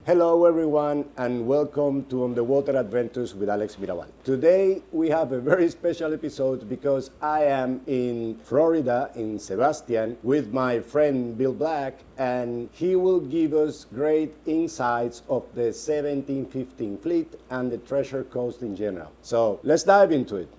Hello everyone and welcome to Underwater Adventures with Alex Mirabal. Today we have a very special episode because I am in Florida, in Sebastian, with my friend Bill Black, and he will give us great insights of the 1715 fleet and the Treasure Coast in general. So let's dive into it.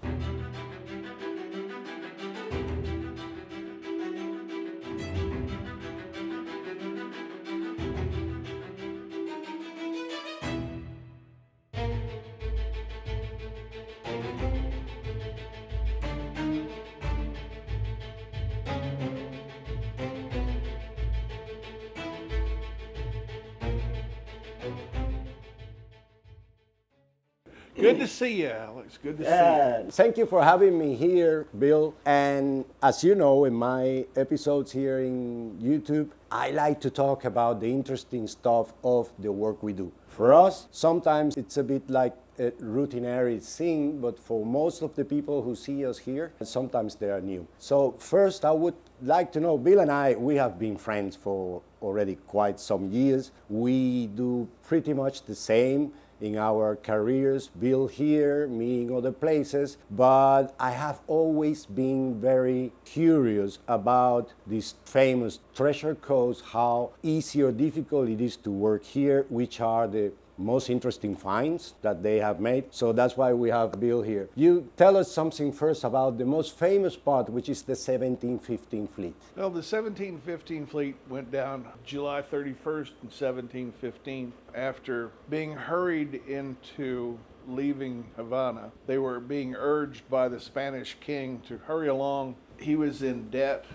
Good to see you, Alex. Good to see you. Thank you for having me here, Bill. And as you know, in my episodes here in YouTube, I like to talk about the interesting stuff of the work we do. For us, sometimes it's a bit like a routinary thing, but for most of the people who see us here, sometimes they are new. So first, I would like to know, Bill and I, we have been friends for already quite some years. We do pretty much the same in our careers, Bill here, me in other places, but I have always been very curious about this famous Treasure Coast, how easy or difficult it is to work here, which are the most interesting finds that they have made. So that's why we have Bill here. You tell us something first about the most famous part, which is the 1715 fleet. Well, the 1715 fleet went down July 31st in 1715 after being hurried into leaving Havana. They were being urged by the Spanish king to hurry along. He was in debt,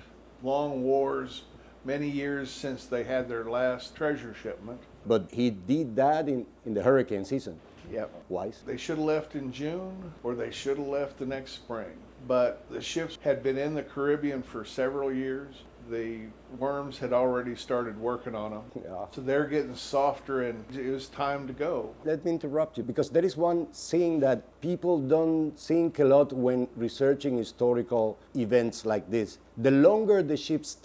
long wars, many years since they had their last treasure shipment. But he did that in the hurricane season. Yep. Wise. They should have left in June, or they should have left the next spring. But the ships had been in the Caribbean for several years. The worms had already started working on them. Yeah. So they're getting softer and it was time to go. Let me interrupt you, because there is one thing that people don't think a lot when researching historical events like this. The longer the ships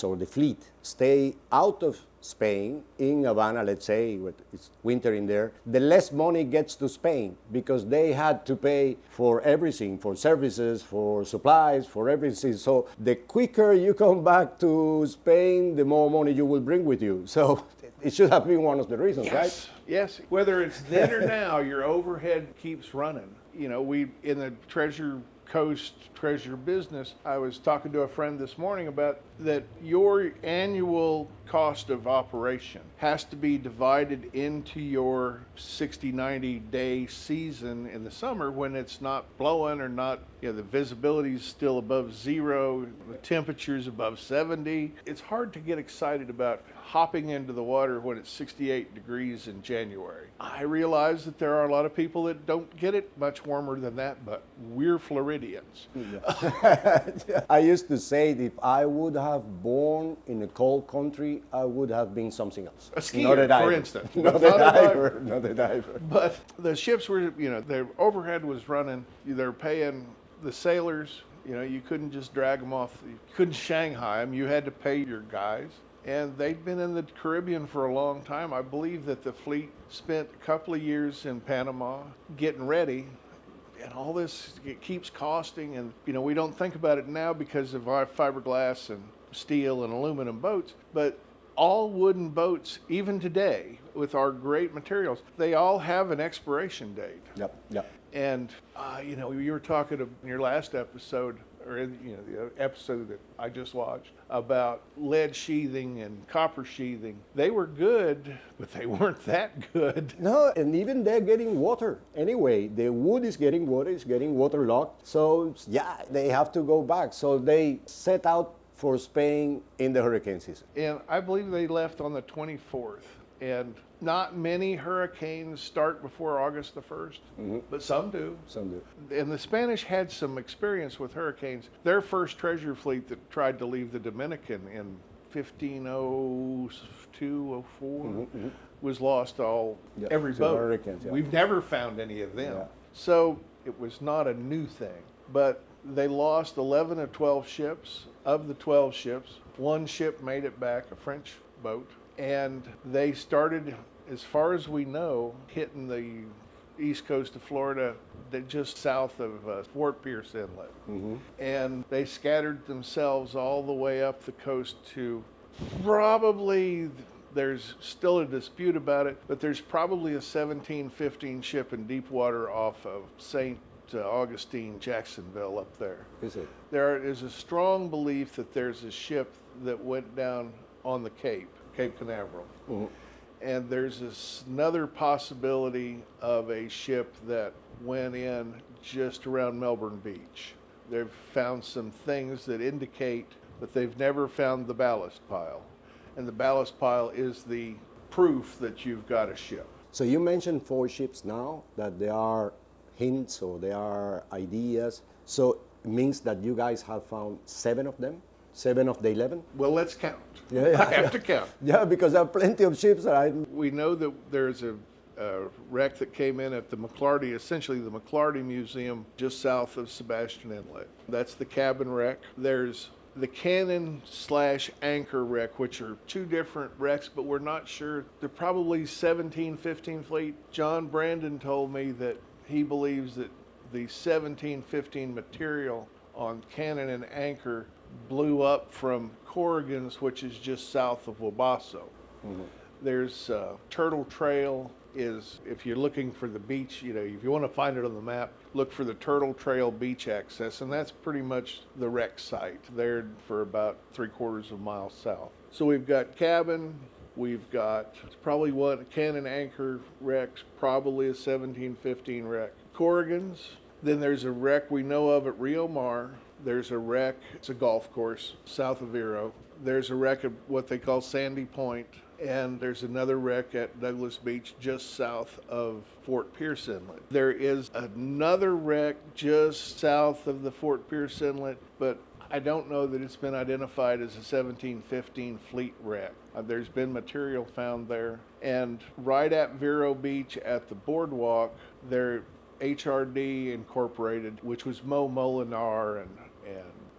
or the fleet stay out of Spain, in Havana, let's say, it's winter in there, the less money gets to Spain because they had to pay for everything, for services, for supplies, for everything. So the quicker you come back to Spain, the more money you will bring with you. So it should have been one of the reasons, right? Yes. Whether it's then or now, your overhead keeps running. You know, we, in the Treasure Coast treasure business, I was talking to a friend this morning about that your annual cost of operation has to be divided into your 60-90 day season in the summer when it's not blowing or not, the visibility is still above zero, the temperature's above 70. It's hard to get excited about hopping into the water when it's 68 degrees in January. I realize that there are a lot of people that don't get it much warmer than that, but we're Floridians. I used to say that if I would have born in a cold country, I would have been something else. A skier, for instance. Not a diver. But the ships were, their overhead was running. They're paying the sailors. You couldn't just drag them off. You couldn't Shanghai them. You had to pay your guys. And they'd been in the Caribbean for a long time. I believe that the fleet spent a couple of years in Panama getting ready. And all this, it keeps costing. And, we don't think about it now because of our fiberglass and steel and aluminum boats. But all wooden boats, even today, with our great materials, they all have an expiration date. Yep. And, you were talking in your last episode, or in the episode that I just watched, about lead sheathing and copper sheathing. They were good, but they weren't that good. No, and even they're getting water. Anyway, the wood is getting water, it's getting waterlogged. So, they have to go back. So they set out for Spain in the hurricane season. And I believe they left on the 24th. And not many hurricanes start before August the 1st, but some do. And the Spanish had some experience with hurricanes. Their first treasure fleet that tried to leave the Dominican in 1502, 04 was lost every boat. Hurricanes, We've never found any of them. Yeah. So it was not a new thing. But they lost 11 of 12 ships. Of the 12 ships, one ship made it back, a French boat. And they started, as far as we know, hitting the east coast of Florida, just south of Fort Pierce Inlet. And they scattered themselves all the way up the coast to probably, there's still a dispute about it, but there's probably a 1715 ship in deep water off of St. Augustine, Jacksonville up there. Is it? There is a strong belief that there's a ship that went down on the Cape Canaveral. And there's another possibility of a ship that went in just around Melbourne Beach. They've found some things that indicate that they've never found the ballast pile. And the ballast pile is the proof that you've got a ship. So you mentioned 4 ships now, that there are hints or there are ideas. So it means that you guys have found 7 of them? 7 of the 11? Well, let's count. Yeah. I have to count. Yeah, because there are plenty of ships. We know that there's a wreck that came in at the McClarty, essentially the McClarty Museum, just south of Sebastian Inlet. That's the cabin wreck. There's the cannon/anchor wreck, which are 2 different wrecks, but we're not sure. They're probably 1715 fleet. John Brandon told me that he believes that the 1715 material on cannon and anchor blew up from Corrigan's, which is just south of Wabasso. There's Turtle Trail is, if you're looking for the beach, if you want to find it on the map, look for the Turtle Trail beach access, and that's pretty much the wreck site there for about 3/4 of a mile south. So we've got cabin, we've got probably a cannon anchor wreck, probably a 1715 wreck. Corrigan's, then there's a wreck we know of at Rio Mar. There's a wreck, it's a golf course south of Vero. There's a wreck at what they call Sandy Point, and there's another wreck at Douglas Beach just south of Fort Pierce Inlet. There is another wreck just south of the Fort Pierce Inlet, but I don't know that it's been identified as a 1715 fleet wreck. There's been material found there. And right at Vero Beach at the boardwalk, there HRD Incorporated, which was Mo Molinar and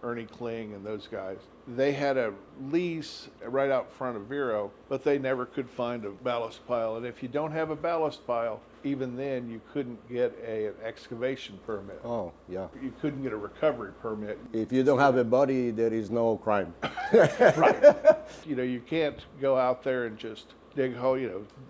Ernie Kling and those guys. They had a lease right out front of Vero, but they never could find a ballast pile. And if you don't have a ballast pile, even then you couldn't get an excavation permit. Oh, yeah. You couldn't get a recovery permit. If you don't have a body, there is no crime. Right. You can't go out there and just dig a hole,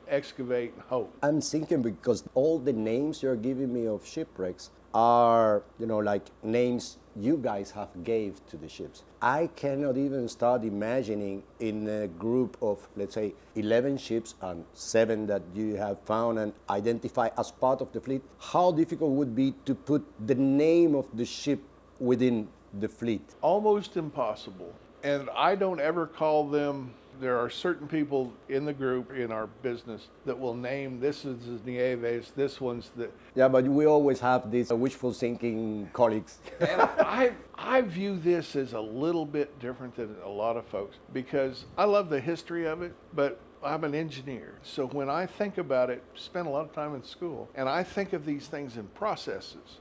excavate and hope. I'm thinking because all the names you're giving me of shipwrecks are, like names you guys have gave to the ships. I cannot even start imagining in a group of, let's say, 11 ships and 7 that you have found and identified as part of the fleet, how difficult would it be to put the name of the ship within the fleet? Almost impossible. And I don't ever call them. There are certain people in the group, in our business, that will name, this is the Nieves, this one's the... Yeah, but we always have these wishful thinking colleagues. And I view this as a little bit different than a lot of folks, because I love the history of it, but I'm an engineer. So when I think about it, spent a lot of time in school, and I think of these things in processes.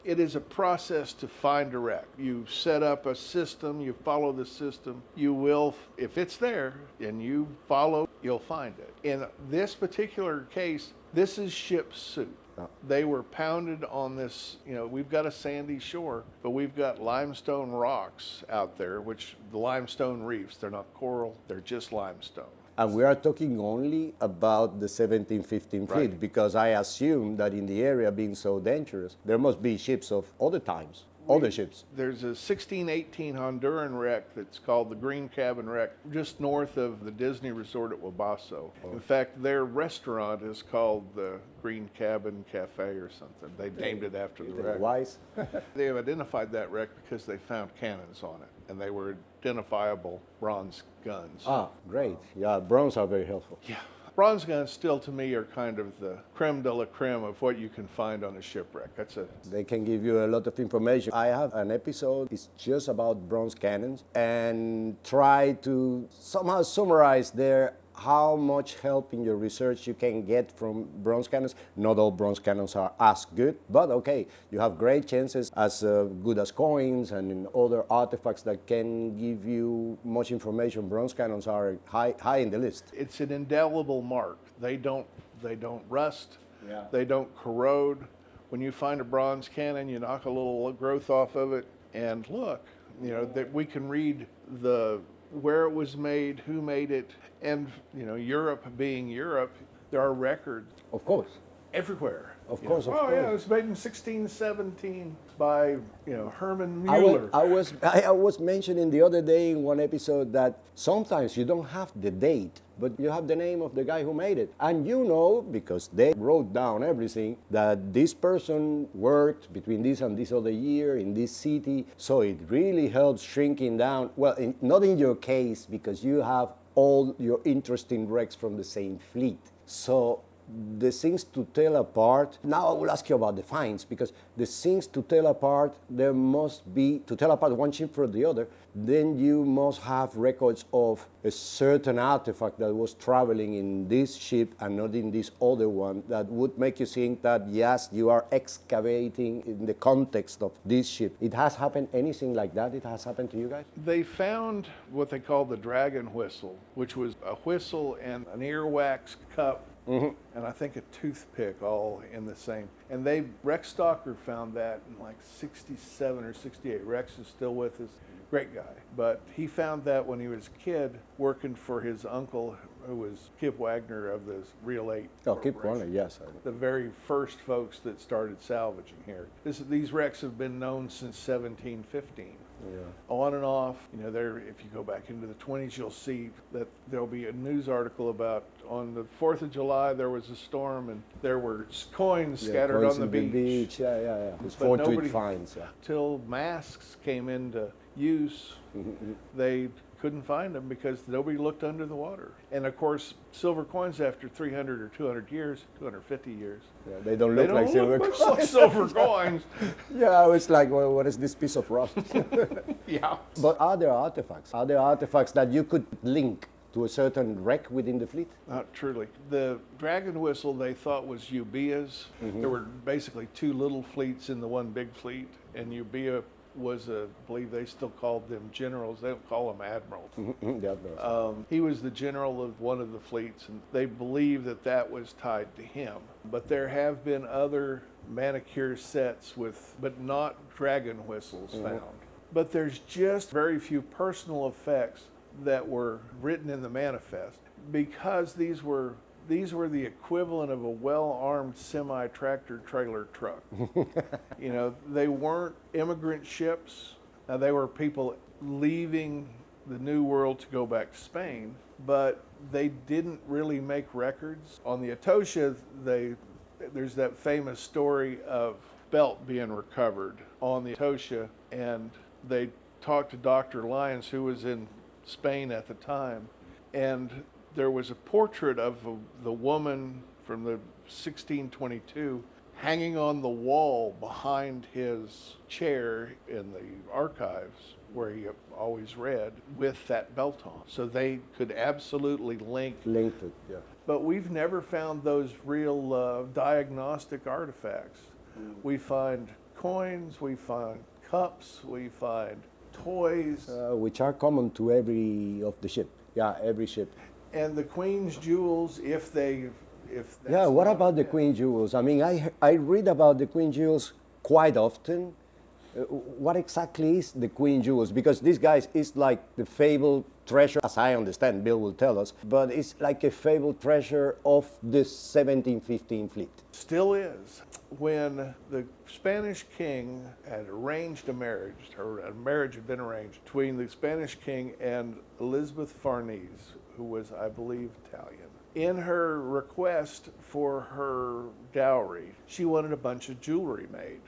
It is a process to find a wreck. You set up a system, you follow the system, you will, if it's there and you follow, you'll find it. In this particular case, this is ship soup. Oh. They were pounded on this, we've got a sandy shore, but we've got limestone rocks out there, which the limestone reefs, they're not coral, they're just limestone. And we are talking only about the 1715 fleet, Right. because I assume that in the area being so dangerous, there must be ships of other times, other ships. There's a 1618 Honduran wreck that's called the Green Cabin Wreck, just north of the Disney Resort at Wabasso. Oh. In fact, their restaurant is called the Green Cabin Cafe or something. They named it after the wreck. Wise. They have identified that wreck because they found cannons on it, and they were identifiable bronze guns. Ah, great. Yeah, bronze are very helpful. Yeah. Bronze guns still, to me, are kind of the creme de la creme of what you can find on a shipwreck. They can give you a lot of information. I have an episode, it's just about bronze cannons, and try to somehow summarize their how much help in your research you can get from bronze cannons. Not all bronze cannons are as good, but okay, you have great chances, as good as coins and in other artifacts that can give you much information. Bronze cannons are high in the list. It's an indelible mark. They don't rust. Yeah. They don't corrode. When you find a bronze cannon, you knock a little growth off of it, and look, you know, that we can read where it was made, who made it, and you know, Europe being Europe, there are records. Of course. Everywhere. Of course. Yeah, it was made in 1617 by, you know, Herman Mueller. I was mentioning the other day in one episode that sometimes you don't have the date, but you have the name of the guy who made it. And you know, because they wrote down everything, that this person worked between this and this other year in this city. So it really helps shrinking down. Well, not in your case, because you have all your interesting wrecks from the same fleet. So the things to tell apart, now I will ask you about the finds, because the things to tell apart, there must be, to tell apart one ship from the other, then you must have records of a certain artifact that was traveling in this ship and not in this other one, that would make you think that, yes, you are excavating in the context of this ship. It has happened, anything like that? It has happened to you guys? They found what they call the dragon whistle, which was a whistle and an earwax cup, and I think a toothpick all in the same. And Rex Stalker found that in like 67 or 68. Rex is still with us, great guy. But he found that when he was a kid working for his uncle, who was Kip Wagner of the Real 8. Oh, Kip Wagner, yes. The very first folks that started salvaging here. These wrecks have been known since 1715. Yeah. On and off, you know, if you go back into the 20s, you'll see that there'll be a news article about on the 4th of July, there was a storm and there were coins scattered coins on the beach. Yeah. It's But fortuit finds, yeah. Till masks came into use, they couldn't find them because nobody looked under the water. And of course, silver coins after 300 or 200 years, 250 years. Yeah, they don't look like silver much coins. like silver coins. Yeah, it's like, well, what is this piece of rust? Yeah. But are there artifacts? Are there artifacts that you could link to a certain wreck within the fleet? Not truly. The dragon whistle they thought was Euboea's. There were basically two little fleets in the one big fleet, and Euboea was I believe they still called them generals. They don't call them admirals. He was the general of one of the fleets, and they believe that was tied to him. But there have been other manicure sets but not dragon whistles found. But there's just very few personal effects that were written in the manifest, because these were the equivalent of a well-armed semi-tractor trailer truck. You know, they weren't immigrant ships. Now, they were people leaving the New World to go back to Spain, but they didn't really make records. On the Atocha, there's that famous story of belt being recovered on the Atocha, and they talked to Dr. Lyons, who was in Spain at the time, and there was a portrait of the woman from the 1622 hanging on the wall behind his chair in the archives where he always read, with that belt on. So they could absolutely link it, yeah. But we've never found those real diagnostic artifacts. We find coins, we find cups, we find toys. Which are common to every of the ship. Yeah, every ship. And the Queen's jewels, if that's yeah, what about the Queen jewels? I mean, I read about the Queen jewels quite often. What exactly is the Queen jewels? Because this guys is like the fabled treasure, as I understand, Bill will tell us, but it's like a fabled treasure of the 1715 fleet. Still is. When the Spanish king had arranged a marriage, or a marriage had been arranged between the Spanish king and Elizabeth Farnese, who was, I believe, Italian. In her request for her dowry, she wanted a bunch of jewelry made,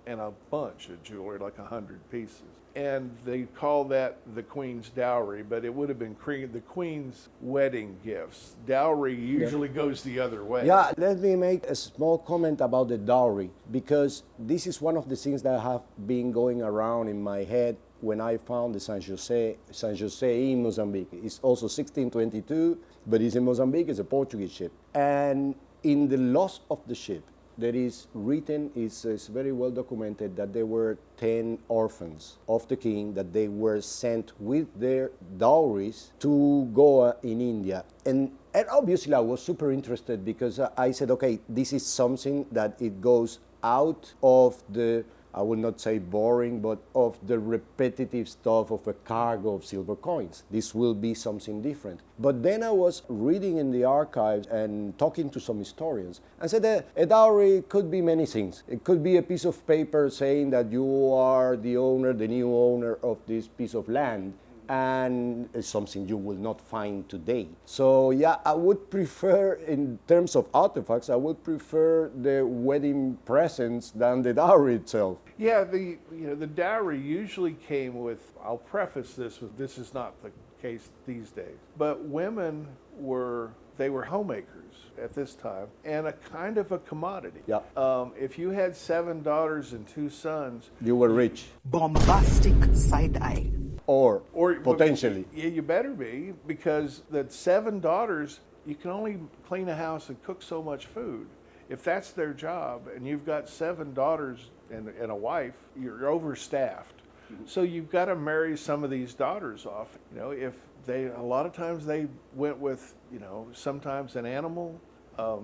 and a bunch of jewelry, like 100 pieces. And they call that the Queen's dowry, but it would have been the Queen's wedding gifts. Dowry usually goes the other way. Yeah, let me make a small comment about the dowry, because this is one of the things that have been going around in my head when I found the San Jose in Mozambique. It's also 1622. but it's in Mozambique. It's a Portuguese ship. And in the loss of the ship, there is written, it's very well documented that there were 10 orphans of the king that they were sent with their dowries to Goa in India. And obviously I was super interested because I said, okay, this is something that it goes out of the, I will not say boring, but of the repetitive stuff of a cargo of silver coins. This will be something different. But then I was reading in the archives and talking to some historians and said that a dowry could be many things. It could be a piece of paper saying that you are the owner, the new owner of this piece of land, and it's something you will not find today. So yeah, I would prefer, in terms of artifacts, I would prefer the wedding presents than the dowry itself. Yeah, the dowry usually came with, I'll preface this with, this is not the case these days, but women were homemakers at this time and a kind of a commodity. Yeah. If you had 7 daughters and 2 sons, You were rich. Bombastic side eye. Or potentially. Yeah, you better be, because the 7 daughters, you can only clean a house and cook so much food. If that's their job and you've got 7 daughters and a wife, you're overstaffed. So you've got to marry some of these daughters off. If a lot of times they went with, sometimes an animal,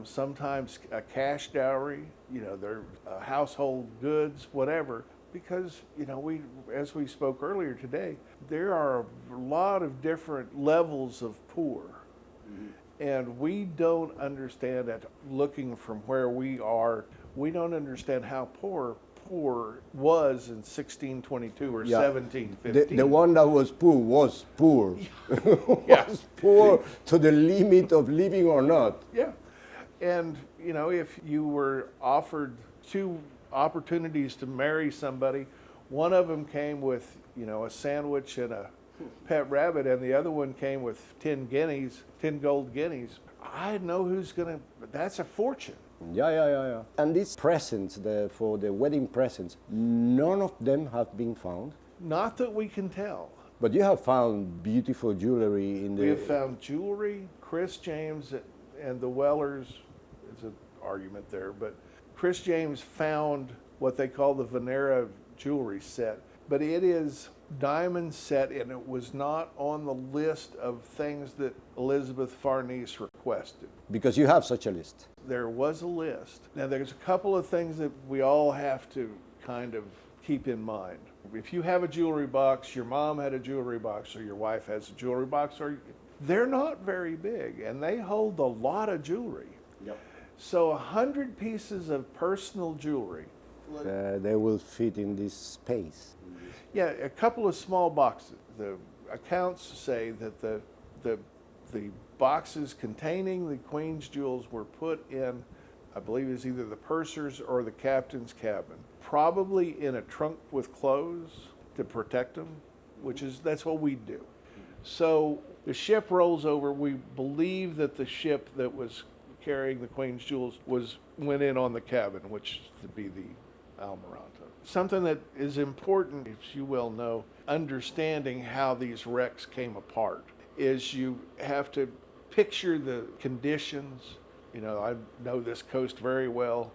sometimes a cash dowry, their household goods, whatever. Because, as we spoke earlier today, there are a lot of different levels of poor. Mm-hmm. And we don't understand that, looking from where we are, we don't understand how poor was in 1622 or 1715. The one that was poor. Was poor to the limit of living or not. Yeah. And, if you were offered 2 opportunities to marry somebody, one of them came with, a sandwich and a pet rabbit, and the other one came with 10 gold guineas. I know that's a fortune. Yeah. And these presents, for the wedding presents, none of them have been found. Not that we can tell. But you have found beautiful jewelry in the... We have found jewelry. Chris James and the Wellers, there's an argument there, but Chris James found what they call the Venera jewelry set, but it is diamond set, and it was not on the list of things that Elizabeth Farnese requested. Because you have such a list. There was a list. Now, there's a couple of things that we all have to kind of keep in mind. If you have a jewelry box, your mom had a jewelry box, or your wife has a jewelry box, or they're not very big, and they hold a lot of jewelry. Yep. So 100 pieces of personal jewelry. They will fit in this space. Yeah, a couple of small boxes. The accounts say that the boxes containing the Queen's jewels were put in, I believe it's either the purser's or the captain's cabin, probably in a trunk with clothes to protect them, that's what we do. So the ship rolls over. We believe that the ship that was carrying the Queen's jewels went in on the cabin, which would be the Almirante. Something that is important, as you well know, understanding how these wrecks came apart, is you have to picture the conditions. I know this coast very well.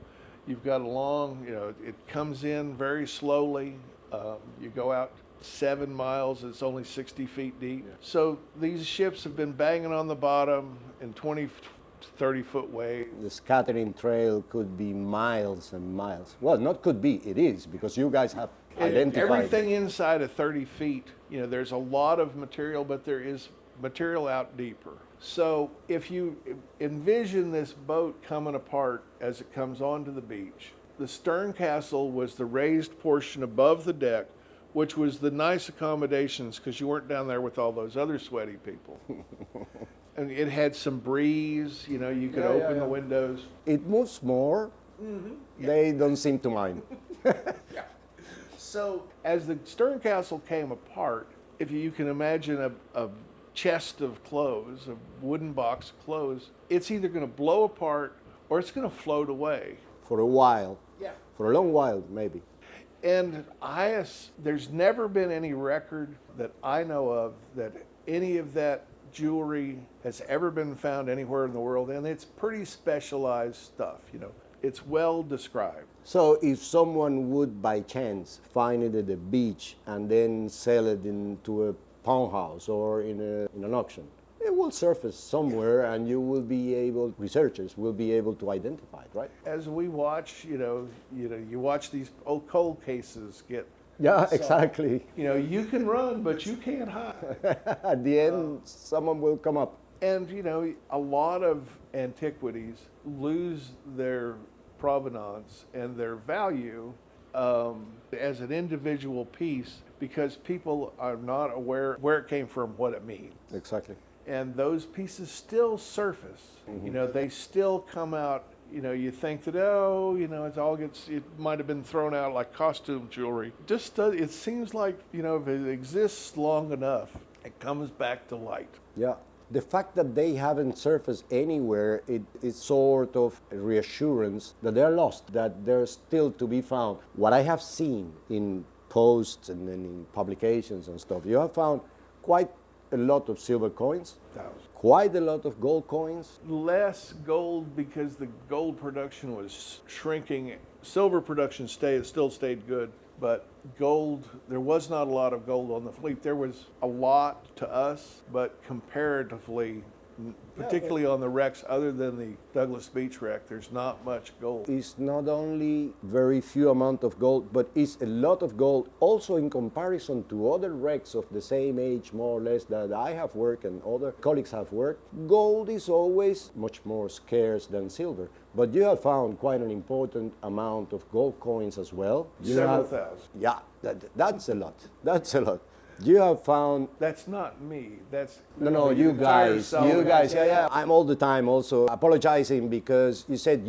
You've got a long, it comes in very slowly. You go out 7 miles, it's only 60 feet deep. So these ships have been banging on the bottom in 20, 30-foot waves. The scattering trail could be miles and miles. Well, not could be, it is, because you guys have identified everything inside of 30 feet. There's a lot of material, but there is material out deeper. So if you envision this boat coming apart as it comes onto the beach, the stern castle was the raised portion above the deck, which was the nice accommodations, because you weren't down there with all those other sweaty people. And it had some breeze, you could open the windows. It moves more. Mm-hmm. Yeah. They don't seem to mind. Yeah. So as the stern castle came apart, if you can imagine a chest of clothes, a wooden box of clothes, it's either going to blow apart or it's going to float away. For a while. Yeah. For a long while, maybe. And there's never been any record that I know of that any of that jewelry has ever been found anywhere in the world, and it's pretty specialized stuff. It's well described. So if someone would by chance find it at the beach and then sell it into a pawn house or in an auction, it will surface somewhere, and researchers will be able to identify it, right? As we watch, you watch these old cold cases get. Yeah, solved. exactly. You can run, but you can't hide. At the end, someone will come up. And a lot of antiquities lose their provenance and their value as an individual piece because people are not aware where it came from, what it means. Exactly. And those pieces still surface. They still come out. You think that it might have been thrown out like costume jewelry. It seems like if it exists long enough, it comes back to light. Yeah. The fact that they haven't surfaced anywhere, it is sort of a reassurance that they're lost, that they're still to be found. What I have seen in posts and then in publications and stuff, you have found quite a lot of silver coins, quite a lot of gold coins. Less gold because the gold production was shrinking. Silver production still stayed good, but gold, there was not a lot of gold on the fleet. There was a lot to us, but comparatively, particularly on the wrecks, other than the Douglas Beach wreck, there's not much gold. It's not only very few amount of gold, but it's a lot of gold also in comparison to other wrecks of the same age, more or less, that I have worked and other colleagues have worked. Gold is always much more scarce than silver, but you have found quite an important amount of gold coins as well. Several thousand. Yeah, that's a lot. That's a lot. You have found. That's not me. That's No, you guys. Yeah. I'm all the time also apologizing because you said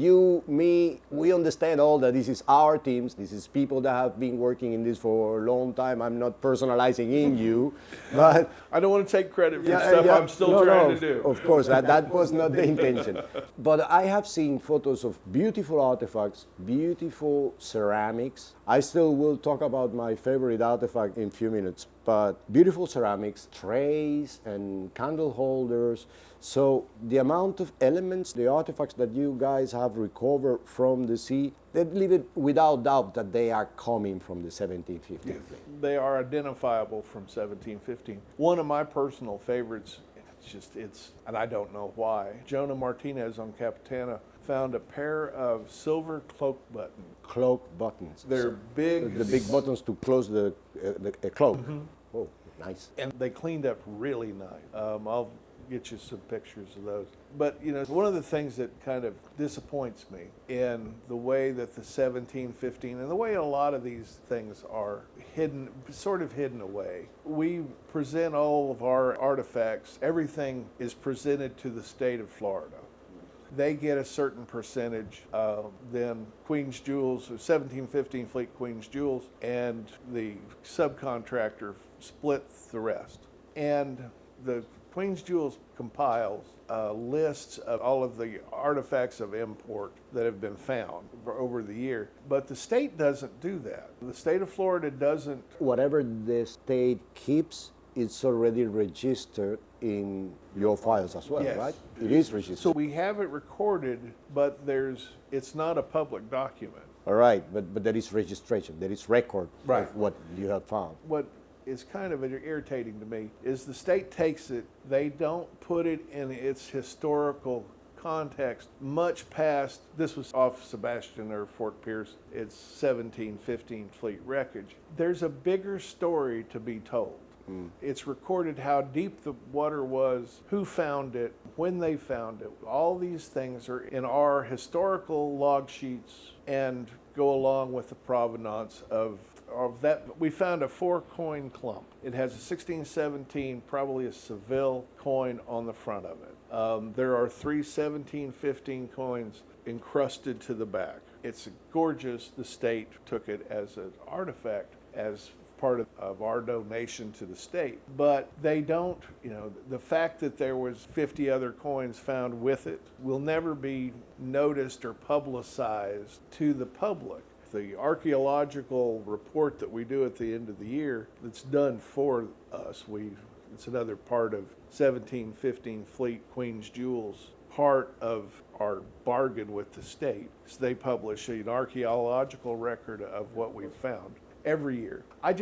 me, we understand all that this is our teams. This is people that have been working in this for a long time. I'm not personalizing in you, but I don't want to take credit for stuff I'm still trying to do. Of course, that was not the intention. But I have seen photos of beautiful artifacts, beautiful ceramics. I still will talk about my favorite artifact in a few minutes. But beautiful ceramics, trays and candle holders. So the amount of elements, the artifacts that you guys have recovered from the sea, they leave it without doubt that they are coming from the 1750s. Yes. They are identifiable from 1715. One of my personal favorites, and I don't know why, Jonah Martinez on Capitana found a pair of silver cloak buttons. Cloak buttons. They're big. The big buttons to close the cloak. Mm-hmm. Oh, nice. And they cleaned up really nice. I'll get you some pictures of those. But, one of the things that kind of disappoints me in the way that the 1715 and the way a lot of these things are sort of hidden away. We present all of our artifacts. Everything is presented to the state of Florida. They get a certain percentage, then Queen's Jewels, 1715 Fleet Queen's Jewels, and the subcontractor splits the rest. And the Queen's Jewels compiles lists of all of the artifacts of import that have been found over the year. But the state doesn't do that. The state of Florida doesn't. Whatever the state keeps, it's already registered in your files as well, Yes. right? It is registered. So we have it recorded, but it's not a public document. All right, but there is registration, there is record Right. of what you have found. What is kind of irritating to me is the state takes it, they don't put it in its historical context much past, this was off Sebastian or Fort Pierce, it's 1715 fleet wreckage. There's a bigger story to be told. It's recorded how deep the water was, who found it, when they found it. All these things are in our historical log sheets and go along with the provenance of that. We found a 4-coin clump. It has a 1617, probably a Seville coin on the front of it. There are 3 1715 coins encrusted to the back. It's gorgeous. The state took it as an artifact, as part of our donation to the state, but they don't, the fact that there was 50 other coins found with it will never be noticed or publicized to the public. The archaeological report that we do at the end of the year, that's done for us. It's another part of 1715 fleet Queen's Jewels part of our bargain with the state. So they publish an archaeological record of what we've found every year. I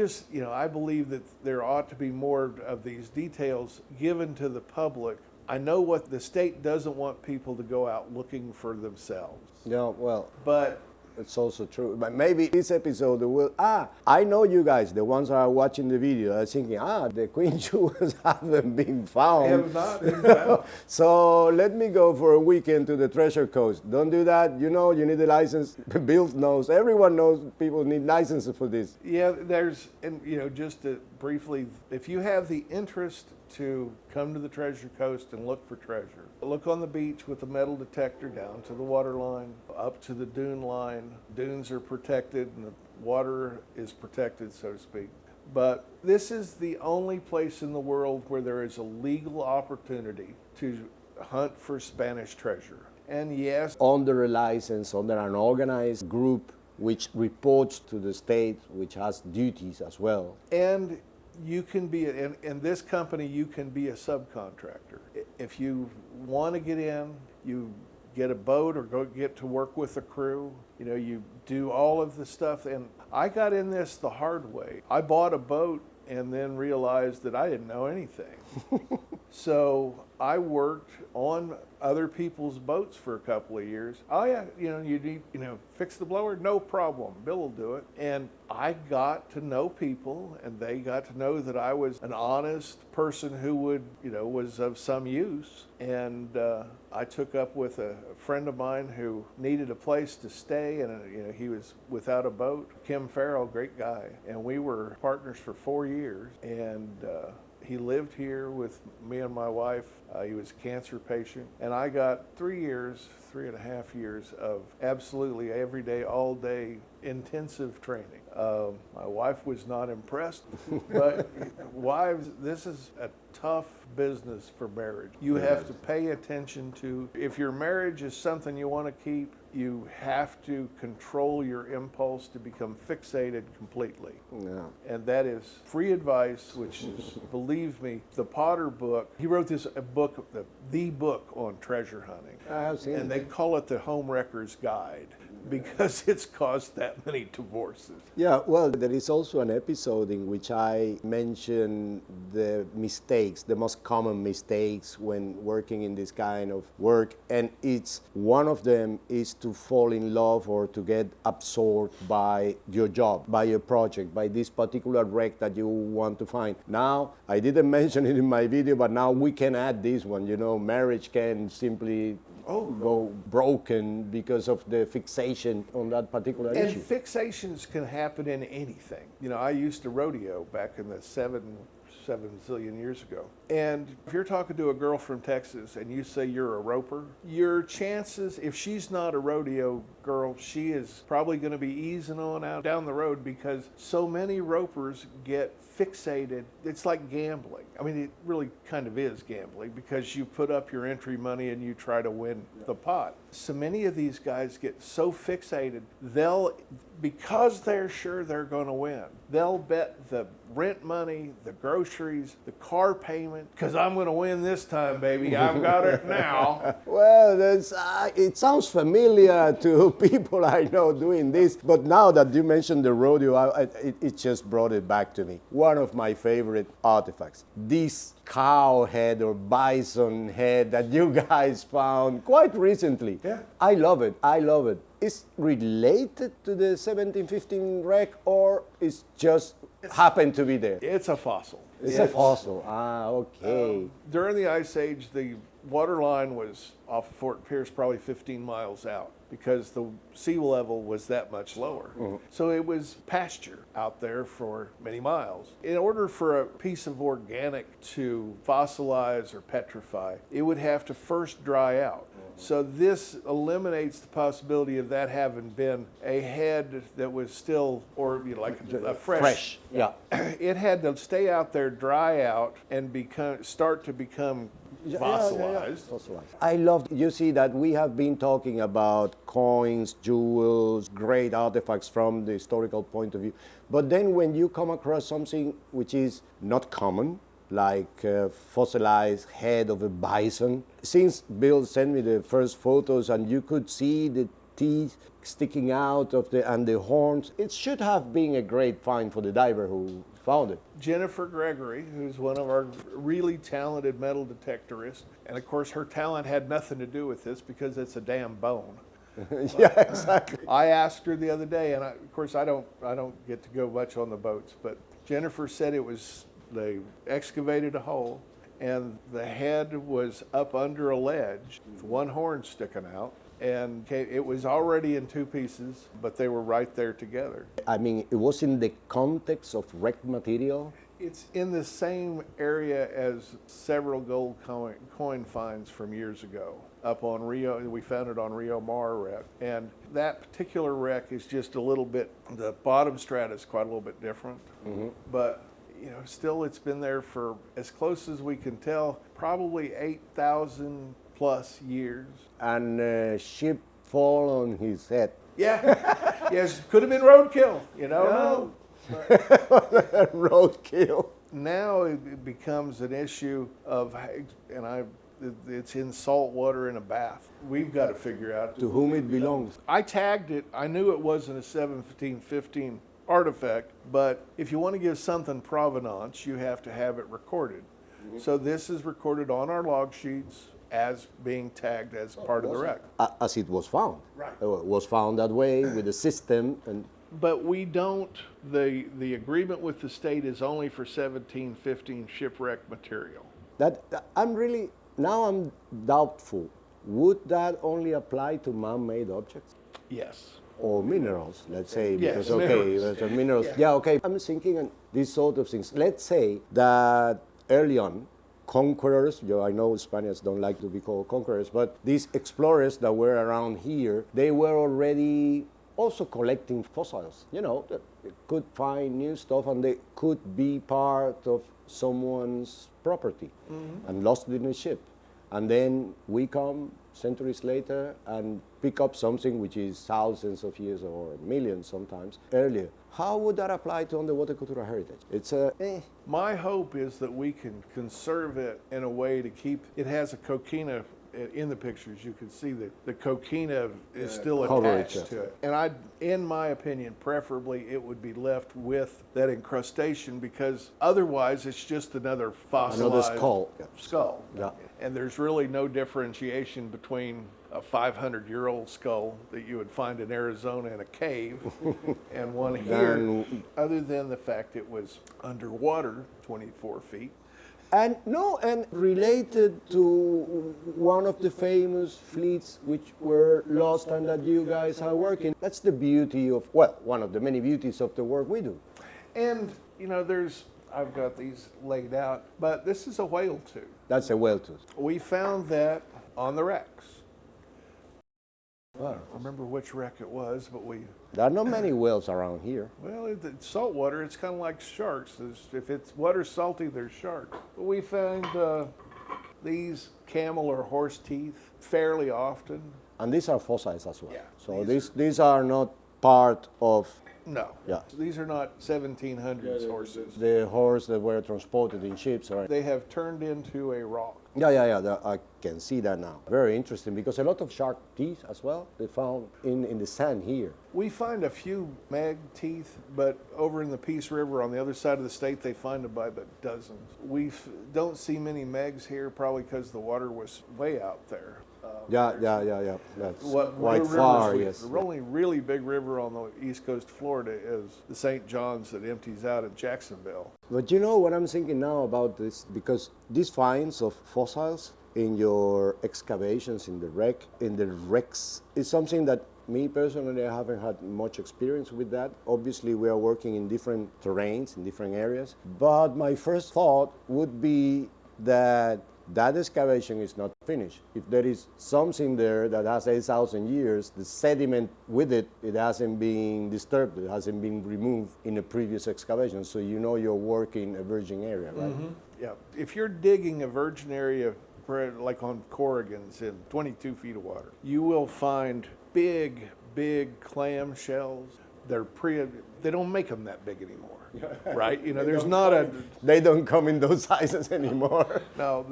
believe that there ought to be more of these details given to the public. I know what the state doesn't want people to go out looking for themselves. No, well, But it's also true. But maybe this episode will, I know you guys, the ones that are watching the video, are thinking, the Queen Jewels haven't been found. have not been found. So let me go for a weekend to the Treasure Coast. Don't do that. You know, you need a license. Bill knows. Everyone knows people need licenses for this. Yeah, just to briefly, if you have the interest to come to the Treasure Coast and look for treasure, look on the beach with the metal detector down to the water line, up to the dune line. Dunes are protected and the water is protected, so to speak. But this is the only place in the world where there is a legal opportunity to hunt for Spanish treasure. And yes, Under a license, under an organized group which reports to the state, which has duties as well. and you can be, in this company, you can be a subcontractor. If you want to get in, you get a boat or go get to work with a crew. You do all of the stuff. And I got in this the hard way. I bought a boat and then realized that I didn't know anything. So I worked on other people's boats for a couple of years. Oh yeah, you need, fix the blower, no problem, Bill will do it. And I got to know people, and they got to know that I was an honest person who was of some use. And I took up with a friend of mine who needed a place to stay, and he was without a boat. Kim Farrell, great guy, and we were partners for 4 years. And he lived here with me and my wife. He was a cancer patient. And I got 3.5 years of absolutely every day, all day intensive training. My wife was not impressed, but wives, this is a tough business for marriage. You have to pay attention to, if your marriage is something you want to keep, you have to control your impulse to become fixated completely. Yeah. And that is free advice, which is, believe me, the Potter book. He wrote this book, the book on treasure hunting. I have seen And they call it the Home Wrecker's Guide because it's caused that many divorces. Yeah, well, there is also an episode in which I mention the mistakes, the most common mistakes when working in this kind of work. And it's one of them is to fall in love or to get absorbed by your job, by your project, by this particular wreck that you want to find. Now, I didn't mention it in my video, but now we can add this one. Marriage can simply go broken because of the fixation on that particular And issue. fixations can happen in anything. I used to rodeo back in the seven zillion years ago. And if you're talking to a girl from Texas and you say you're a roper, your chances, if she's not a rodeo girl, she is probably going to be easing on out down the road because so many ropers get fixated. It's like gambling. I mean, it really kind of is gambling because you put up your entry money and you try to win the pot. So many of these guys get so fixated, because they're sure they're going to win, they'll bet the rent money, the groceries, the car payment, because I'm going to win this time, baby. I've got it now. Well, it sounds familiar to people I know doing this, but now that you mentioned the rodeo, it just brought it back to me. One of my favorite artifacts, this cow head or bison head that you guys found quite recently. Yeah. I love it. Is related to the 1715 wreck, or it's just happened to be there? It's a fossil. It's a fossil. Okay. During the Ice Age, the water line was off of Fort Pierce probably 15 miles out because the sea level was that much lower. Mm-hmm. So it was pasture out there for many miles. In order for a piece of organic to fossilize or petrify, it would have to first dry out. So this eliminates the possibility of that having been a head that was still, or like a fresh. Yeah. It had to stay out there, dry out, and start to become fossilized. I love, you see that we have been talking about coins, jewels, great artifacts from the historical point of view. But then when you come across something which is not common, like a fossilized head of a bison. Since Bill sent me the first photos and you could see the teeth sticking out of and the horns, it should have been a great find for the diver who found it. Jennifer Gregory, who's one of our really talented metal detectorists, and of course her talent had nothing to do with this because it's a damn bone. Yeah, exactly. I asked her the other day, and of course I don't get to go much on the boats, but Jennifer said they excavated a hole and the head was up under a ledge with one horn sticking out, and it was already in two pieces, but they were right there together. I mean, it was in the context of wrecked material. It's in the same area as several gold coin finds from years ago up on Rio. We found it on Rio Mar wreck, and that particular wreck is just a little bit, the bottom strata is quite a little bit different, but still it's been there for, as close as we can tell, probably 8,000 plus years. And a ship fall on his head. Yeah, yes, could have been roadkill, no. Roadkill. Now it becomes an issue of, it's in salt water in a bath. We've got to figure out To whom it belongs. I tagged it. I knew it wasn't a 1715 artifact, but if you want to give something provenance, you have to have it recorded. So this is recorded on our log sheets as being tagged as part of the wreck. As it was found. Right. It was found that way with the system. But we don't, the agreement with the state is only for 1715 shipwreck material. Now I'm doubtful. Would that only apply to man-made objects? Yes. Or minerals, let's say, Yes, because minerals. Yeah, okay. I'm thinking on these sort of things. Let's say that early on, conquerors, I know Spaniards don't like to be called conquerors, but these explorers that were around here, they were already also collecting fossils. They could find new stuff and they could be part of someone's property and lost it in a ship. And then we come centuries later and pick up something which is thousands of years or millions sometimes earlier. How would that apply to underwater cultural heritage? It's My hope is that we can conserve it in a way to keep, it has a coquina in the pictures. You can see that the coquina is still attached to it. And in my opinion, preferably it would be left with that incrustation, because otherwise it's just another fossilized skull. Yeah. And there's really no differentiation between a 500-year-old skull that you would find in Arizona in a cave and one here, other than the fact it was underwater 24 feet. And related to one of the famous fleets which were lost and that you guys are working. That's the beauty of, one of the many beauties of the work we do. And, I've got these laid out, but this is a whale tooth. That's a whale tooth. We found that on the wrecks. Wow. I don't remember which wreck it was, but There are not many whales around here. Well, it's salt water. It's kind of like sharks. If it's water salty, there's sharks. But we find these camel or horse teeth fairly often. And these are fossils as well. Yeah, So these are not part of... No. Yeah. These are not 1700s horses. The horse that were transported in ships, right? They have turned into a rock. Yeah. I can see that now. Very interesting, because a lot of shark teeth as well, they found in the sand here. We find a few meg teeth, but over in the Peace River on the other side of the state, they find them by the dozens. We don't see many megs here, probably because the water was way out there. Yeah. That's quite far, yes. The only really big river on the east coast of Florida is the St. John's that empties out at Jacksonville. But you know what I'm thinking now about this? Because these finds of fossils in your excavations in the wrecks, is something that me personally, I haven't had much experience with that. Obviously, we are working in different terrains, in different areas. But my first thought would be that excavation is not finished. If there is something there that has 8,000 years, the sediment with it hasn't been disturbed, it hasn't been removed in a previous excavation. So you're working a virgin area, right? Mm-hmm. Yeah. If you're digging a virgin area, like on Corrigan's in 22 feet of water, you will find big clam shells they don't make them that big anymore, right? You know, there's not a, They don't come in those sizes anymore. no,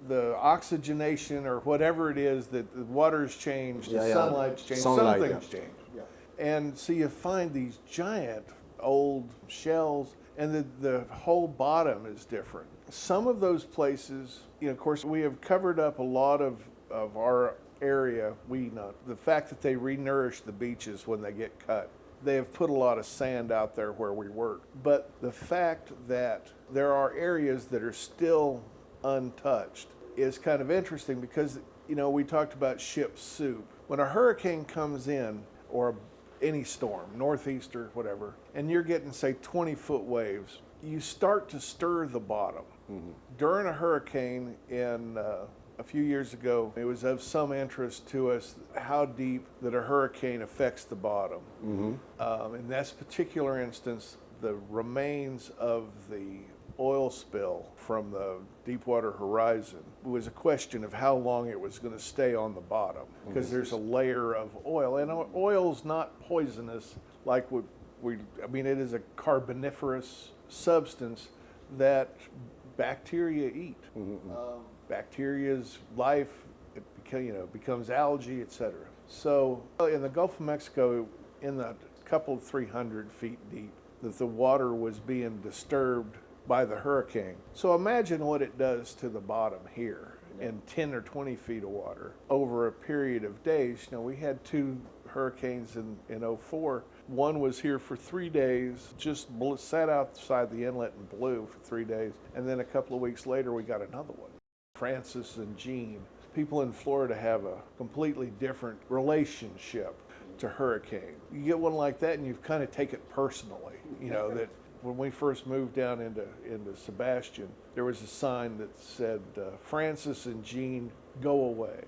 the oxygenation or whatever it is, that the water's changed, the sunlight's changed, something's changed. Yeah. And so you find these giant old shells, and the whole bottom is different. Some of those places, you know, of course, we have covered up a lot of our area. The fact that they re-nourish the beaches when they get cut, they have put a lot of sand out there where we work. But the fact that there are areas that are still untouched is kind of interesting because, you know, we talked about ship soup. When a hurricane comes in, or any storm, northeaster, whatever, and you're getting, say, 20-foot waves, you start to stir the bottom. Mm-hmm. During a hurricane a few years ago, it was of some interest to us how deep that a hurricane affects the bottom. Mm-hmm. In this particular instance, the remains of the oil spill from the Deepwater Horizon was a question of how long it was going to stay on the bottom, because there's a layer of oil, and oil's not poisonous like I mean, it is a carboniferous substance that bacteria eat. Mm-hmm. Bacteria's life, becomes algae, etc. So in the Gulf of Mexico, in the couple of 300 feet deep, that the water was being disturbed by the hurricane. So imagine what it does to the bottom here in 10 or 20 feet of water over a period of days. You know, we had 2 hurricanes in 2004. One was here for 3 days, just sat outside the inlet and blew for 3 days. And then a couple of weeks later, we got another one. Francis and Jean. People in Florida have a completely different relationship to hurricane. You get one like that and you kind of take it personally, you know, that when we first moved down into Sebastian, there was a sign that said, Francis and Jean, go away.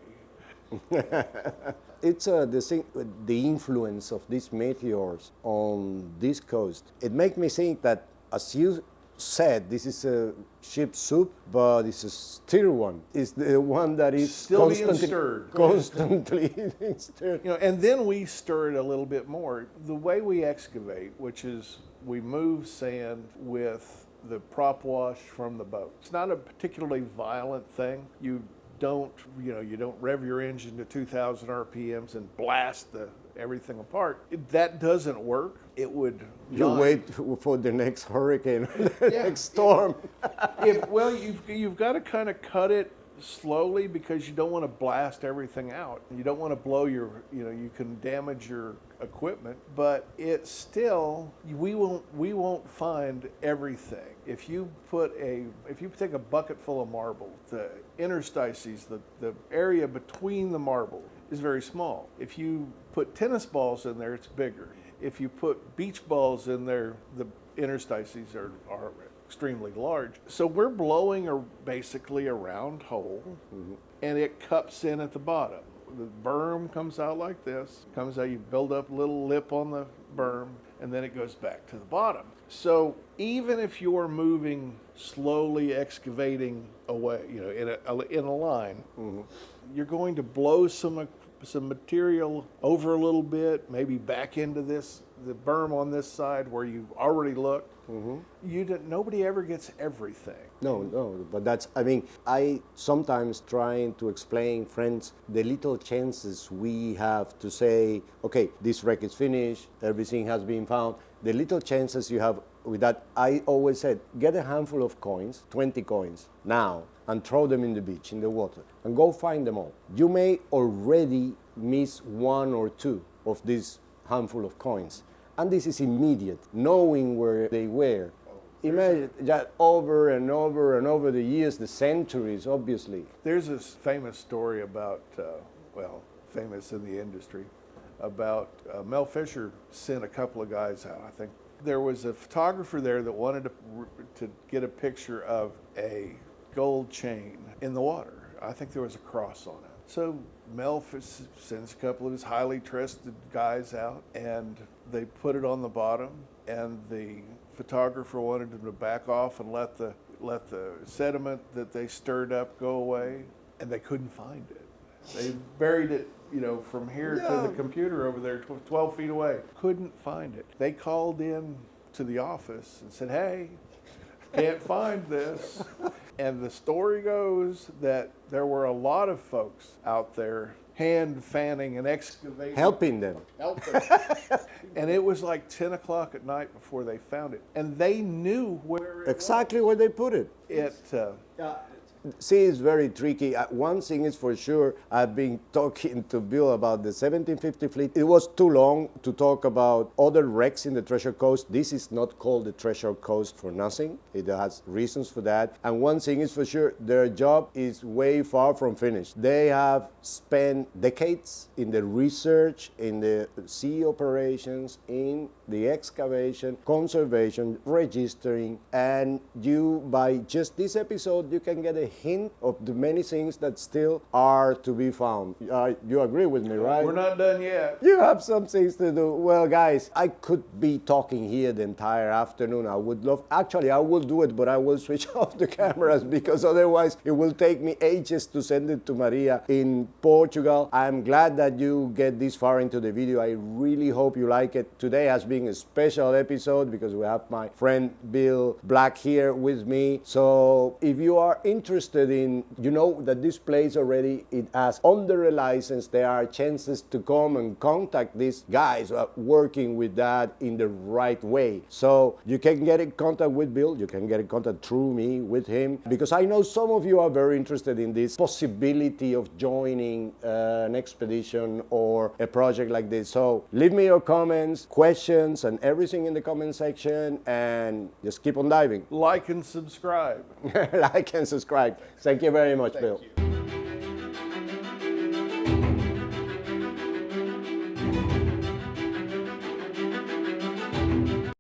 It's the influence of these meteors on this coast. It makes me think that, as you said, this is a ship soup, but it's a stir one. It's the one that is still being stirred. Constantly being stirred. You know, and then we stir it a little bit more. The way we excavate, which is we move sand with the prop wash from the boat. It's not a particularly violent thing. You don't rev your engine to 2,000 RPMs and blast everything apart. That doesn't work. It would. You wait for the next hurricane, the next storm. You've got to kind of cut it slowly because you don't want to blast everything out. You don't want to blow you can damage your equipment, but it's still, we won't find everything. If you take a bucket full of marble, the interstices, the area between the marble is very small. If you put tennis balls in there, it's bigger. If you put beach balls in there, the interstices are extremely large. So we're blowing basically a round hole, mm-hmm. and it cups in at the bottom. The berm comes out like this, you build up a little lip on the berm, and then it goes back to the bottom. So even if you're moving slowly, excavating away, in a line, mm-hmm. you're going to blow some material over a little bit, maybe back into the berm on this side where you already looked. Mm-hmm. Nobody ever gets everything. No, but I sometimes trying to explain, friends, the little chances we have to say, okay, this wreck is finished, everything has been found. The little chances you have with that, I always said, get a handful of coins, 20 coins, now, and throw them in the beach, in the water, and go find them all. You may already miss 1 or 2 of this handful of coins. And this is immediate, knowing where they were. Imagine that over and over and over the years, the centuries, obviously. There's this famous story about, famous in the industry, about Mel Fisher sent a couple of guys out, I think. There was a photographer there that wanted to get a picture of a gold chain in the water. I think there was a cross on it. So Mel sends a couple of his highly trusted guys out, and they put it on the bottom, and the photographer wanted them to back off and let the sediment that they stirred up go away, and they couldn't find it. They buried it from here to the computer over there, 12 feet away. Couldn't find it. They called in to the office and said, hey, can't find this. And the story goes that there were a lot of folks out there hand fanning and excavating. Helping them. And it was like 10 o'clock at night before they found it. And they knew where it Exactly where they put it. See, it's very tricky. One thing is for sure, I've been talking to Bill about the 1750 fleet. It was too long to talk about other wrecks in the Treasure Coast. This is not called the Treasure Coast for nothing. It has reasons for that. And one thing is for sure, their job is way far from finished. They have spent decades in the research, in the sea operations, in the excavation, conservation, registering, and you, by just this episode, you can get a hint of the many things that still are to be found. You agree with me, right? We're not done yet. You have some things to do. Well, guys, I could be talking here the entire afternoon. I would love, actually, I will do it, but I will switch off the cameras because otherwise it will take me ages to send it to Maria in Portugal. I'm glad that you get this far into the video. I really hope you like it. Today has been a special episode because we have my friend Bill Black here with me. So if you are interested in, you know that this place already, it has under a license, there are chances to come and contact these guys working with that in the right way. So you can get in contact with Bill, you can get in contact through me with him, because I know some of you are very interested in this possibility of joining an expedition or a project like this. So leave me your comments, questions, and everything in the comment section, and just keep on diving. Like and subscribe. Like and subscribe. Thank you very much, Bill. You.